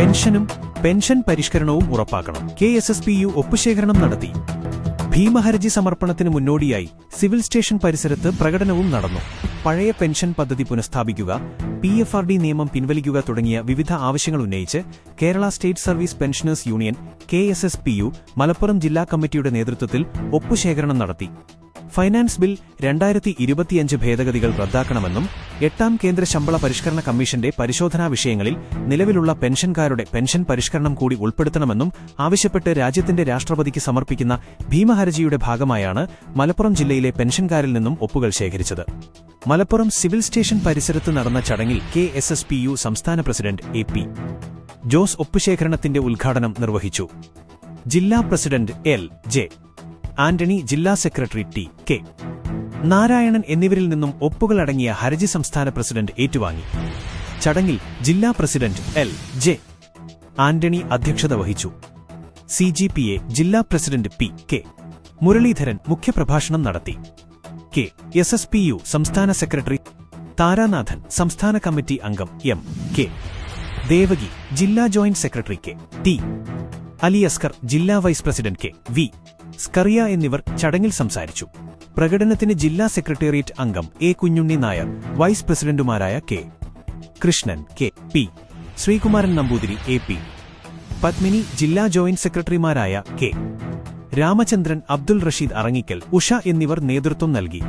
Pension പരിഷ്കരണവും ഉറപ്പാക്കണം. KSSPU ഒപ്പുശേഖരണം നടത്തി. ഭീമഹർജി സമർപ്പണത്തിന് മുന്നോടിയായി സിവിൽ സ്റ്റേഷൻ പരിസരത്ത് പ്രകടനവും നടന്നു. പഴയ പെൻഷൻ പദ്ധതി പുനഃസ്ഥാപിക്കുക, PFRD നിയമം പിൻവലിക്കുക തുടങ്ങിയ വിവിധ ആവശ്യങ്ങൾ ഉന്നയിച്ച് Kerala state service pensioners union KSSPU Malappuram ജില്ലാ കമ്മിറ്റിയുടെ നേതൃത്വത്തിൽ ഒപ്പുശേഖരണം നടത്തി. ഫൈനാൻസ് ബിൽ 2025 ഭേദഗതികൾ റദ്ദാക്കണമെന്നും 8ാം കേന്ദ്ര ശമ്പള പരിഷ്കരണ കമ്മീഷന്റെ പരിശോധനാ വിഷയങ്ങളിൽ നിലവിലുള്ള പെൻഷൻകാരുടെ പെൻഷൻ പരിഷ്കരണം കൂടി ഉൾപ്പെടുത്തണമെന്നും ആവശ്യപ്പെട്ട് രാജ്യത്തിന്റെ രാഷ്ട്രപതിക്ക് സമർപ്പിക്കുന്ന ഭീമഹർജിയുടെ ഭാഗമായാണ് മലപ്പുറം ജില്ലയിലെ പെൻഷൻകാരിൽ നിന്നും ഒപ്പുകൾ ശേഖരിച്ചത്. മലപ്പുറം സിവിൽ സ്റ്റേഷൻ പരിസരത്ത് നടന്ന ചടങ്ങിൽ KSSPU സംസ്ഥാന പ്രസിഡന്റ് AP ജോസ് ഒപ്പുശേഖരണത്തിന്റെ ഉദ്ഘാടനം നിർവഹിച്ചു. ജില്ലാ പ്രസിഡന്റ് LJ ആന്റണി, ജില്ലാ സെക്രട്ടറി K നാരായണൻ എന്നിവരിൽ നിന്നും ഒപ്പുകളടങ്ങിയ ഹർജി സംസ്ഥാന പ്രസിഡന്റ് ഏറ്റുവാങ്ങി. ചടങ്ങിൽ ജില്ലാ പ്രസിഡന്റ് LJ ആന്റണി അധ്യക്ഷത വഹിച്ചു. CGPA ജില്ലാ പ്രസിഡന്റ് K മുരളീധരൻ മുഖ്യപ്രഭാഷണം നടത്തി. KSSPU സംസ്ഥാന സെക്രട്ടറി താരാനാഥൻ, സംസ്ഥാന കമ്മിറ്റി അംഗം K ദേവകി, ജില്ലാ joint secretary T Ali Askar, ജില്ലാ വൈസ് പ്രസിഡന്റ് V സ്കറിയ എന്നിവർ ചടങ്ങിൽ സംസാരിച്ചു. പ്രകടനത്തിന് ജില്ലാ സെക്രട്ടേറിയറ്റ് അംഗം A കുഞ്ഞുണ്ണി നായർ, വൈസ് പ്രസിഡന്റുമാരായ കൃഷ്ണൻ, P ശ്രീകുമാരൻ നമ്പൂതിരി, AP പത്മിനി, ജില്ലാ ജോയിന്റ് സെക്രട്ടറിമാരായ രാമചന്ദ്രൻ, അബ്ദുൾ റഷീദ് അറങ്ങിക്കൽ, ഉഷ എന്നിവർ നേതൃത്വം നൽകി.